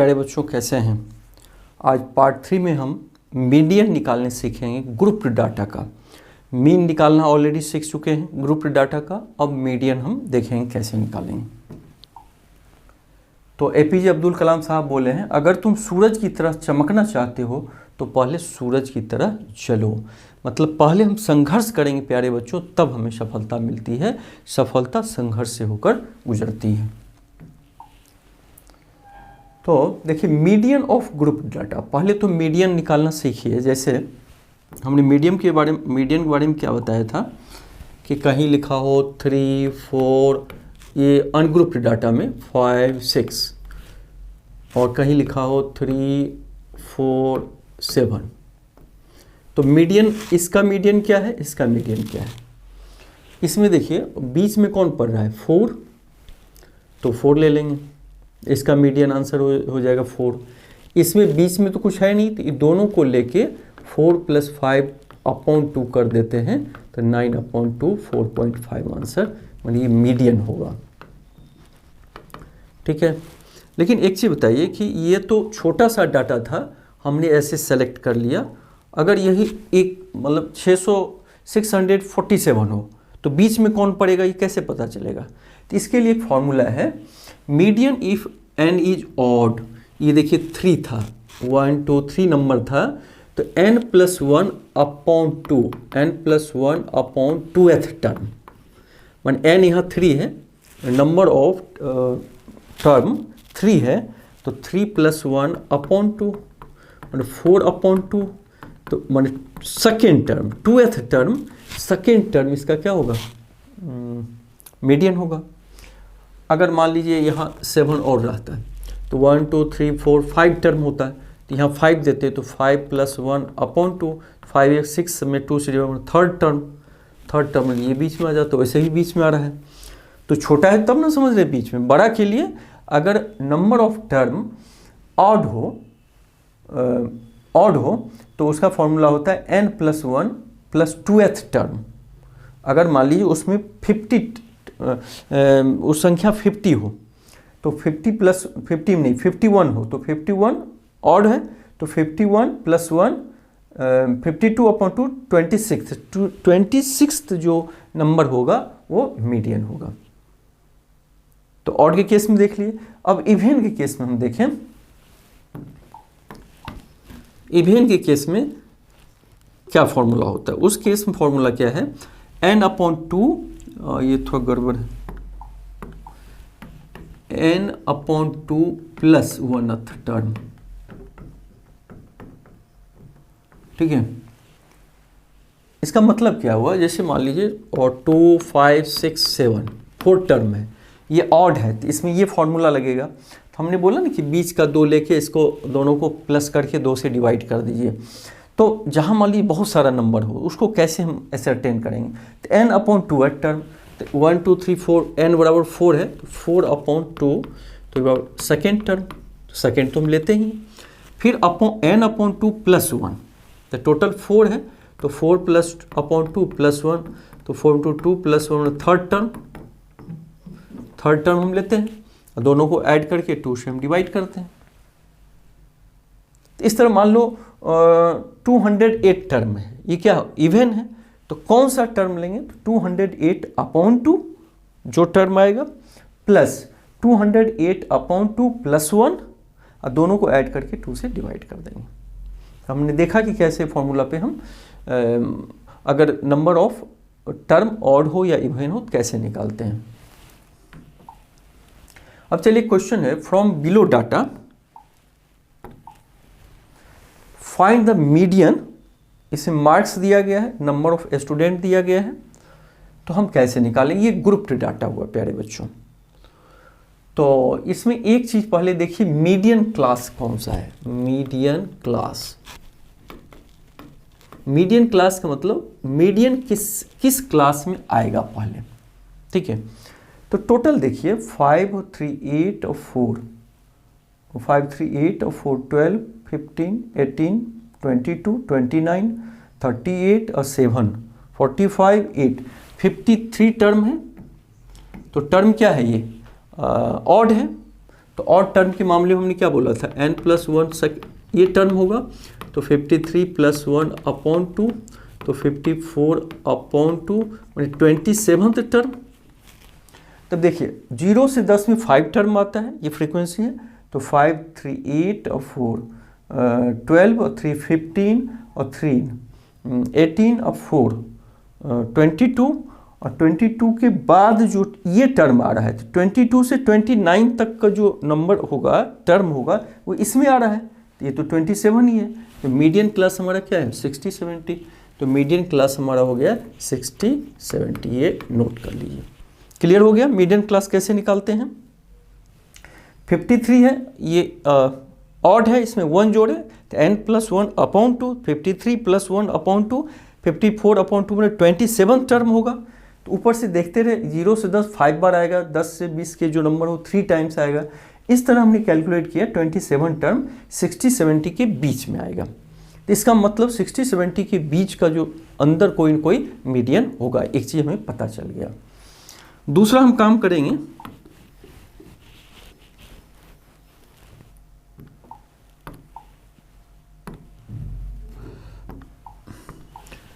प्यारे बच्चों कैसे हैं। आज पार्ट 3 में हम मीडियन निकालने सीखेंगे ग्रुप्ड डाटा का। मीन निकालना ऑलरेडी सीख चुके हैं ग्रुप्ड डाटा का, अब मीडियन हम देखेंगे कैसे निकालेंगे। तो एपीजे अब्दुल कलाम साहब बोले हैं, अगर तुम सूरज की तरह चमकना चाहते हो तो पहले सूरज की तरह चलो। मतलब पहले हम संघर्ष करेंगे प्यारे बच्चों, तब हमें सफलता मिलती है। सफलता संघर्ष से होकर गुजरती है। तो देखिए मीडियन ऑफ ग्रुप डाटा, पहले तो मीडियन निकालना सीखिए। जैसे हमने मीडियन के बारे में क्या बताया था कि कहीं लिखा हो 3, 4, ये अनग्रुप्ड डाटा में 5, 6, और कहीं लिखा हो 3, 4, 7। तो मीडियन, इसका मीडियन क्या है, इसका मीडियन क्या है। इसमें देखिए बीच में कौन पड़ रहा है, 4, तो 4 ले लेंगे, इसका मीडियन आंसर हो जाएगा 4। इसमें बीच में तो कुछ है नहीं, तो दोनों को लेके 4 + 5/2 कर देते हैं, तो 9/2 4.5 आंसर, मतलब ये मीडियन होगा। ठीक है, लेकिन एक चीज़ बताइए कि ये तो छोटा सा डाटा था, हमने ऐसे सेलेक्ट कर लिया। अगर यही एक मतलब 647 हो तो बीच में कौन पड़ेगा, ये कैसे पता चलेगा। तो इसके लिए एक फॉर्मूला है, median if n is odd. ये देखिए 3 था, 1, 2, 3 नंबर था, तो n + 1/2, n + 1/2th टर्म, मान n यहाँ 3 है, नंबर ऑफ टर्म 3 है, तो 3 + 1/2 मतलब 4/2, तो मान second term 2th term, second term इसका क्या होगा, मीडियन होगा। अगर मान लीजिए यहाँ 7 और रहता है तो 1, 2, 3, 4, 5 टर्म होता है, तो यहाँ 5 देते हैं, तो 5 + 1/2, 5 एक 6 में 2 से थर्ड टर्म ये बीच में आ जाता है, वैसे ही बीच में आ रहा है। तो छोटा है तब ना समझ रहे बीच में, बड़ा के लिए अगर नंबर ऑफ टर्म ऑड हो तो उसका फॉर्मूला होता है n + 1 + 2th टर्म। अगर मान लीजिए उसमें 50 उस संख्या 50 हो, तो 50 + 50 नहीं 51 हो, तो 51 ऑड है, तो 51 + 1 52/2 26th जो नंबर होगा वो मीडियन होगा। तो ऑड के केस में देख लिए। अब इवेन के केस में हम देखें, इवेन के केस में क्या फॉर्मूला होता है। उस केस में फॉर्मूला क्या है, n/2, ये थोड़ा गड़बड़ है, n/2 + 1th टर्म। ठीक है, इसका मतलब क्या हुआ, जैसे मान लीजिए और 2, 5, 6, 7 4 टर्म है, ये ऑड है, तो इसमें ये फॉर्मूला लगेगा। तो हमने बोला ना कि बीच का 2 लेके इसको दोनों को प्लस करके 2 से डिवाइड कर दीजिए। तो जहाँ मान लीजिए बहुत सारा नंबर हो, उसको कैसे हम एसरटेन करेंगे, तो n/2 टर्म, तो 1, 2, 3, 4, n = 4 है, तो 4/2, तो सेकेंड टर्म, सेकेंड तो हम लेते ही। फिर n/2 + 1, तो टोटल 4 है, तो 4 + 2 + 1, तो 4 × 2 + 1 थर्ड टर्म हम लेते हैं, दोनों को ऐड करके 2 से हम डिवाइड करते हैं। तो इस तरह मान लो 208 टर्म है, ये क्या इवन है, तो कौन सा टर्म लेंगे, तो 208/2 जो टर्म आएगा, प्लस 208/2 + 1, और दोनों को ऐड करके 2 से डिवाइड कर देंगे। हमने देखा कि कैसे फॉर्मूला पे हम अगर नंबर ऑफ टर्म ऑड हो या इवन हो तो कैसे निकालते हैं। अब चलिए क्वेश्चन है, from below data find the median. इसमें मार्क्स दिया गया है, नंबर ऑफ स्टूडेंट दिया गया है, तो हम कैसे निकालेंगे। ये ग्रुप्ड डाटा हुआ प्यारे बच्चों। तो इसमें एक चीज पहले देखिए, मीडियन क्लास कौन सा है। मीडियन क्लास का मतलब मीडियन किस क्लास में आएगा पहले। ठीक है, तो टोटल देखिए 5, 3, 8 और 4, 5, 3, 8 और 4 12, 15, 18, 22, 29, 38 और 7 45, 8 53 टर्म है। तो टर्म क्या है, ये ऑड है, तो ऑड टर्म के मामले में हमने क्या बोला था, n+1 ये टर्म होगा, तो 53+1/2, तो 54/2 मैंने 27th टर्म। तब देखिए 0 से 10 में 5 टर्म आता है, ये फ्रीक्वेंसी है, तो 5 3 8 और 4 12 और 3 15 और 3 18 और 4 22, और 22 के बाद जो ये टर्म आ रहा है, तो 22 से 29 तक का जो नंबर होगा, टर्म होगा, वो इसमें आ रहा है, तो ये तो 27 ही है। तो मीडियन क्लास हमारा क्या है, 60 70। तो मीडियन क्लास हमारा हो गया 60 70, ये नोट कर लीजिए। क्लियर हो गया मीडियन क्लास कैसे निकालते हैं। 53 है, ये ऑड है, इसमें 1 जोड़े, तो n+1/2, 53+1/2, 54/2 में 27 टर्म होगा। तो ऊपर से देखते रहे, 0 से 10 5 बार आएगा, 10 से 20 के जो नंबर हो 3 टाइम्स आएगा। इस तरह हमने कैलकुलेट किया, 27 टर्म 60 70 के बीच में आएगा। तो इसका मतलब 60 70 के बीच का जो अंदर कोई न कोई मीडियन होगा, एक चीज़ हमें पता चल गया। दूसरा हम काम करेंगे,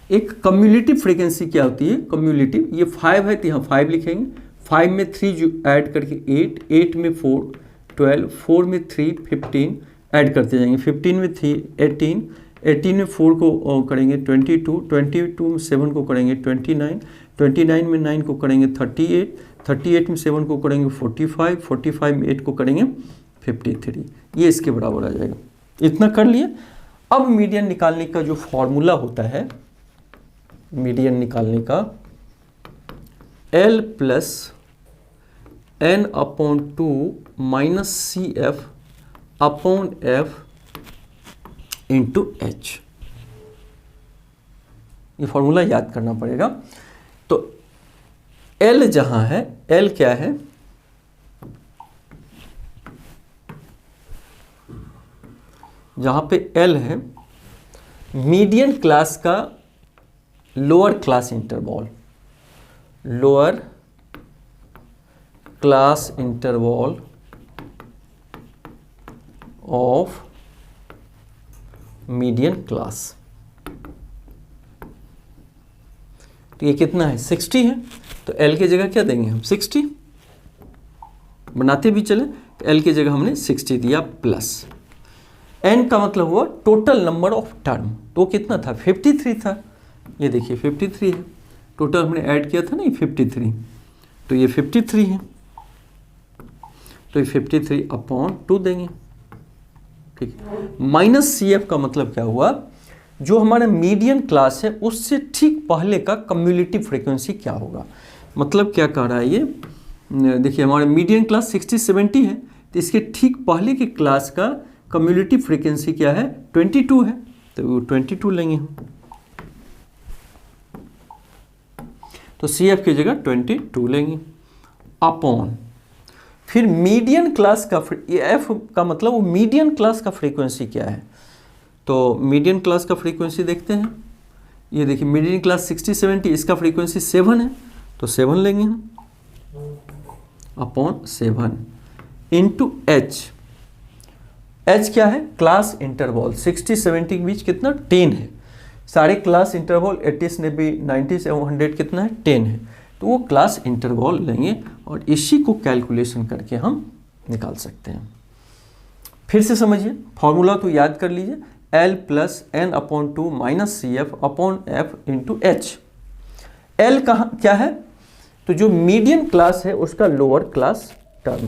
एक कम्युलेटिव फ्रीक्वेंसी क्या होती है, कम्युलेटिव, ये 5 है तो यहाँ 5 लिखेंगे, 5 में 3 जो ऐड करके 8, 8 में 4 12, 4 में 3 15 ऐड करते जाएंगे, 15 में 3 18, 18 में 4 को करेंगे 22, 22 में 7 को करेंगे 29, 29 में 9 को करेंगे 38, 38 में 7 को करेंगे 45, 45 में 8 को करेंगे 53, ये इसके बराबर आ जाएगा। इतना कर लिए। अब मीडियन निकालने का जो फॉर्मूला होता है, मीडियन निकालने का, L+n/2 -CF/F × H, ये फॉर्मूला याद करना पड़ेगा। तो L जहां है, L क्या है, जहां पे L है, मीडियन क्लास का lower class interval, lower class interval of median class. तो ये कितना है, 60 है, तो L की जगह क्या देंगे हम, 60 बनाते भी चले, तो L की जगह हमने 60 दिया प्लस n का मतलब हुआ टोटल नंबर ऑफ टर्म, तो कितना था, 53 था, ये देखिए 53 है, टोटल हमने ऐड किया था ना, ये 53, तो ये 53 है, तो ये 53/2 देंगे, ठीक है। -CF का मतलब क्या हुआ, जो हमारा मीडियन क्लास है उससे ठीक पहले का कम्युलेटिव फ्रीक्वेंसी क्या होगा। मतलब क्या कह रहा है ये, देखिए हमारा मीडियन क्लास 60 70 है, तो इसके ठीक पहले के क्लास का कम्युलेटिव फ्रीक्वेंसी क्या है, 22 है, तो 22 लेंगे हम, तो CF की जगह 22 लेंगे अपॉन, फिर मीडियन क्लास का F का मतलब वो मीडियन क्लास का फ्रीक्वेंसी क्या है, तो मीडियन क्लास का फ्रीक्वेंसी देखते हैं। ये देखिए मीडियन क्लास 60 70, इसका फ्रीक्वेंसी 7 है, तो 7 लेंगे हम अपॉन 7 इंटू H। H क्या है, क्लास इंटरवॉल, 60 70 के बीच कितना, 10 है, सारे क्लास इंटरवॉल 80 से 90 से 100 कितना है, 10 है, तो वो क्लास इंटरवॉल लेंगे और इसी को कैलकुलेशन करके हम निकाल सकते हैं। फिर से समझिए, फॉर्मूला तो याद कर लीजिए, L+n/2 -CF/F × H। L कहाँ क्या है, तो जो मीडियन क्लास है उसका lower class term,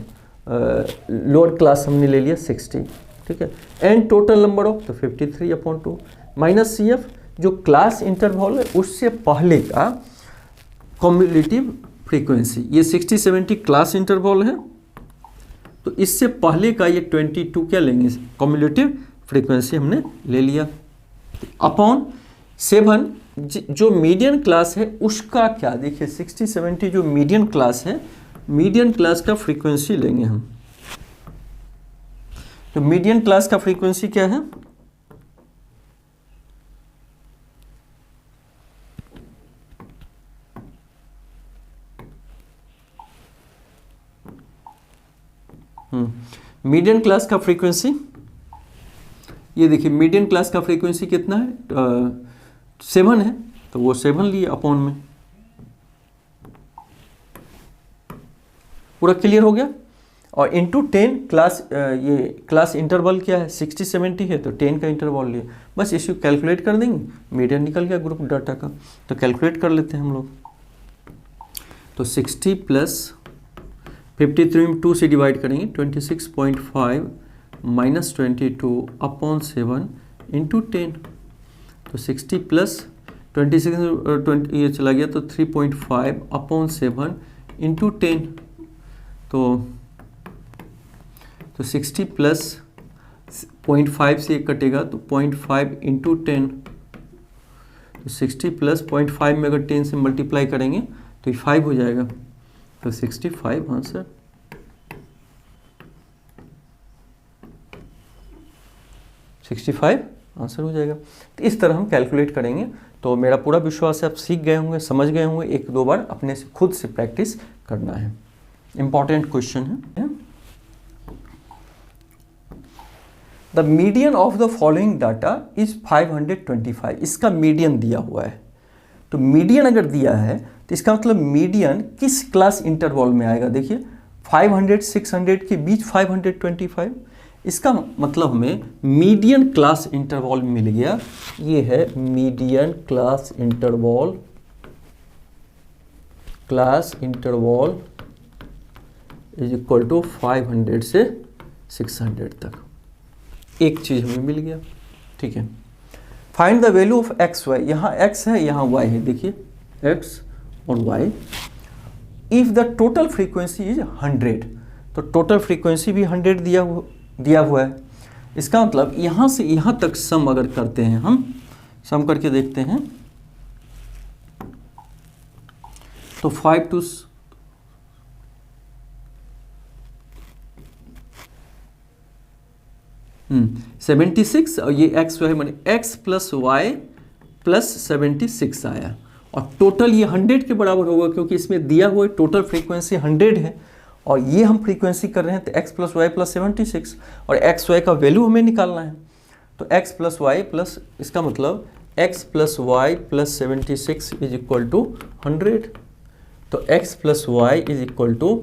lower class हमने ले लिया 60, ठीक है, n टोटल नंबर ऑफ, तो 53/2 -CF जो क्लास इंटरवॉल है उससे पहले का कम्युलेटिव फ्रीक्वेंसी, ये 60 70 क्लास इंटरवॉल है, तो इससे पहले का ये 22 क्या लेंगे, कम्युलेटिव फ्रीक्वेंसी हमने ले लिया, अपॉन 7 जो मीडियन क्लास है उसका क्या, देखिए 60 70 जो मीडियन क्लास है, मीडियन क्लास का फ्रीक्वेंसी लेंगे हम, तो मीडियन क्लास का फ्रीक्वेंसी क्या है, मीडियन क्लास का फ्रीक्वेंसी, ये देखिए मीडियन क्लास का फ्रीक्वेंसी कितना है, 7 है, तो वो 7 लिए अपॉन में। पूरा क्लियर हो गया। और इंटू 10 क्लास, ये क्लास इंटरवल क्या है 60-70 है, तो 10 का इंटरवल लिए, बस इसको कैलकुलेट कर देंगे, मीडियन निकल गया ग्रुप डाटा का। तो कैलकुलेट कर लेते हैं हम लोग। तो 60 प्लस 53 में 2 से डिवाइड करेंगे, 26.5 माइनस 22 अपॉन 7 इंटू 10। तो 60 प्लस 26 ये चला गया, तो 3.5 अपॉन 7 इंटू 10। तो 60 प्लस 0.5 से कटेगा, तो 0.5 इंटू 10। तो 60 प्लस 0.5 में अगर 10 से मल्टीप्लाई करेंगे तो 5 हो जाएगा। तो 65 आंसर। आंसर हो जाएगा। तो इस तरह हम कैलकुलेट करेंगे। तो मेरा पूरा विश्वास है आप सीख गए होंगे, समझ गए होंगे। 1-2 बार अपने से खुद से प्रैक्टिस करना है। इंपॉर्टेंट क्वेश्चन है। The median of the following data is 525। इसका मीडियन दिया हुआ है। तो मीडियन अगर दिया है तो इसका मतलब मीडियन किस क्लास इंटरवल में आएगा। देखिए 500-600 के बीच 525, इसका मतलब हमें मीडियन क्लास इंटरवल मिल गया। ये है median class interval is equal to 500 से 600 तक। एक चीज हमें मिल गया, ठीक है। Find the value of x y. यहाँ एक्स है, यहाँ वाई है। देखिए एक्स और y. If the total frequency is 100, तो टोटल फ्रीक्वेंसी भी 100 दिया हुआ है। इसका मतलब यहाँ से यहाँ तक सम अगर करते हैं, हम सम करके देखते हैं, तो 5 to 76 और ये एक्स वाई मैंने एक्स प्लस वाई प्लस 76 आया। और टोटल ये 100 के बराबर होगा, क्योंकि इसमें दिया हुआ टोटल फ्रीक्वेंसी 100 है और ये हम फ्रीक्वेंसी कर रहे हैं। तो एक्स प्लस वाई प्लस 76 और एक्स वाई का वैल्यू हमें निकालना है। तो एक्स प्लस वाई प्लस, इसका मतलब x plus y plus 76 is equal to 100। तो x plus y is equal to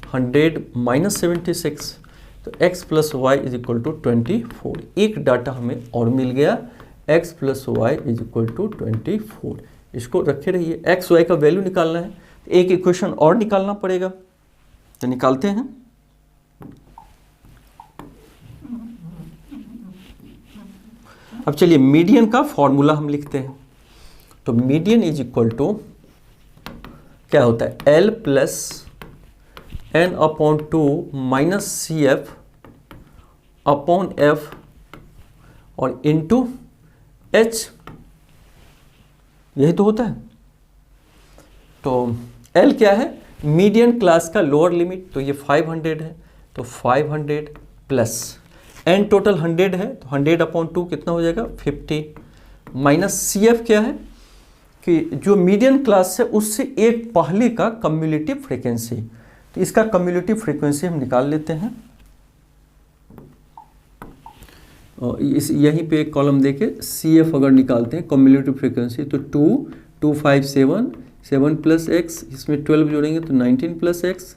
100 minus 76, तो x plus y is equal to 24। एक डाटा हमें और मिल गया, x plus y is equal to 24। इसको रखे रहिए। x y का वैल्यू निकालना है, एक इक्वेशन और निकालना पड़ेगा। तो निकालते हैं। अब चलिए मीडियन का फॉर्मूला हम लिखते हैं। तो मीडियन इज इक्वल टू क्या होता है, L plus n upon 2 minus C F upon f और इंटू एच, यही तो होता है। तो L क्या है, मीडियन क्लास का लोअर लिमिट, तो ये 500 है। तो 500 प्लस n टोटल 100 है, तो 100 अपॉन 2 कितना हो जाएगा 50, माइनस सी एफ क्या है कि जो मीडियन क्लास है उससे एक पहले का कम्युलेटिव फ्रीक्वेंसी। तो इसका कम्युलेटिव फ्रीक्वेंसी हम निकाल लेते हैं। और इस यहीं पे एक कॉलम देके सी एफ अगर निकालते हैं कम्युलेटिव फ्रीक्वेंसी, तो 257 7 प्लस एक्स, इसमें 12 जोड़ेंगे तो 19 प्लस एक्स,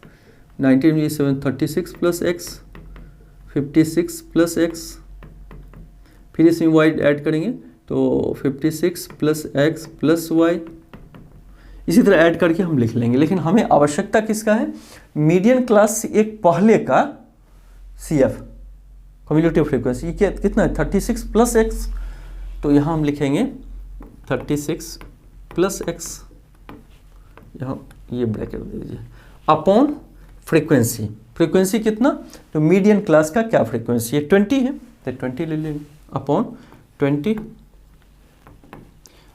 19 में 7 36 प्लस एक्स, 56 प्लस एक्स, फिर इसमें वाई ऐड करेंगे तो 56 प्लस एक्स प्लस वाई। इसी तरह ऐड करके हम लिख लेंगे। लेकिन हमें आवश्यकता किसका है, मीडियन क्लास से एक पहले का सी एफ कम्युलेटिव फ्रीक्वेंसी। ये कितना है 36 प्लस एक्स, तो यहाँ हम लिखेंगे 36 प्लस एक्स, यहाँ ये ब्रैकेट दे दीजिए, अपॉन फ्रीक्वेंसी। फ्रीक्वेंसी कितना, तो मीडियन क्लास का क्या फ्रीक्वेंसी है 20 है, तो 20 ले लेंगे अपॉन 20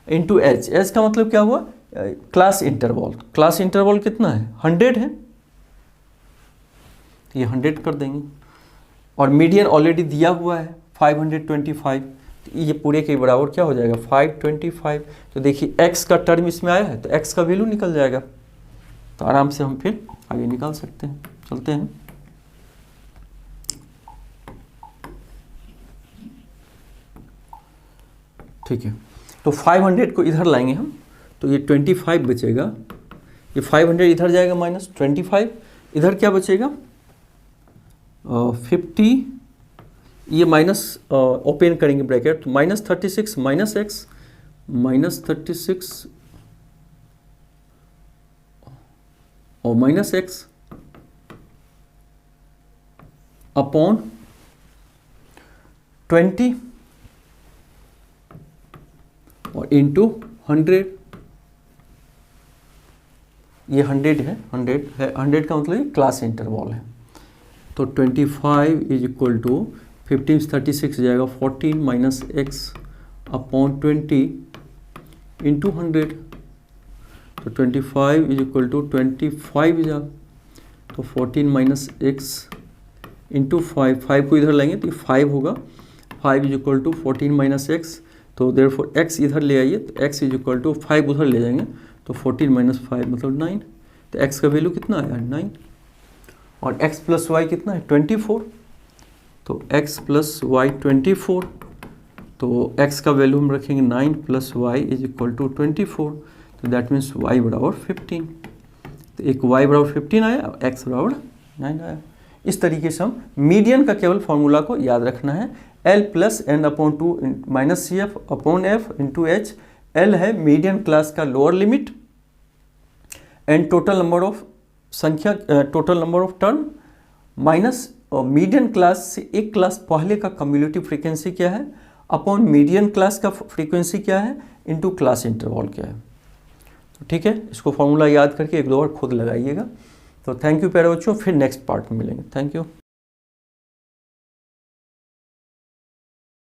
इंटू एच। एच का मतलब क्या हुआ, क्लास इंटरवल। क्लास इंटरवल कितना है 100 है, ये 100 कर देंगे। और मीडियन ऑलरेडी दिया हुआ है 525, तो ये पूरे के बराबर क्या हो जाएगा 525। तो देखिए x का टर्म इसमें आया है, तो x का वैल्यू निकल जाएगा। तो आराम से हम फिर आगे निकाल सकते हैं। चलते हैं। ठीक है, तो 500 को इधर लाएंगे हम, तो ये 25 बचेगा, ये 500 इधर जाएगा माइनस 25, इधर क्या बचेगा 50, ये माइनस ओपन करेंगे ब्रैकेट, तो माइनस 36 माइनस एक्स, माइनस 36 और माइनस एक्स अपॉन 20 और इंटू 100, ये 100 है, 100 है, 100 का मतलब ये क्लास इंटरवल है। तो 25 इज इक्वल टू 15 36 जाएगा 14 माइनस एक्स अपॉन 20 इंटू 100, तो 25 इज इक्वल टू 25 जा, तो 14 माइनस एक्स इंटू 5 को इधर लाएंगे तो 5 होगा, 5 is equal to 14 minus x, तो देयरफॉर x इधर ले आइए, तो x इज इक्वल टू 5 उधर ले जाएंगे, तो 14 माइनस 5 मतलब 9, तो x का वैल्यू कितना आया 9, और x प्लस वाई कितना है 24, तो x प्लस वाई 24, तो x का वैल्यू हम रखेंगे 9 plus y is equal to 24, तो दैट मीन्स y बराबर 15, तो एक y बराबर 15 आया और x बराबर 9 आया। इस तरीके से हम मीडियन का केवल फॉर्मूला को याद रखना है, L plus N upon 2 minus C F upon F into H. L है मीडियन क्लास का lower limit and total number of संख्या, total number of term minus median class से एक क्लास पहले का कम्युलेटिव फ्रीक्वेंसी क्या है अपॉन मीडियन क्लास का फ्रीक्वेंसी क्या है इंटू क्लास इंटरवल क्या है। तो ठीक है, इसको फॉर्मूला याद करके एक दो बार खुद लगाइएगा। तो थैंक यू प्यारे बच्चों, फिर नेक्स्ट पार्ट में मिलेंगे। Thank you.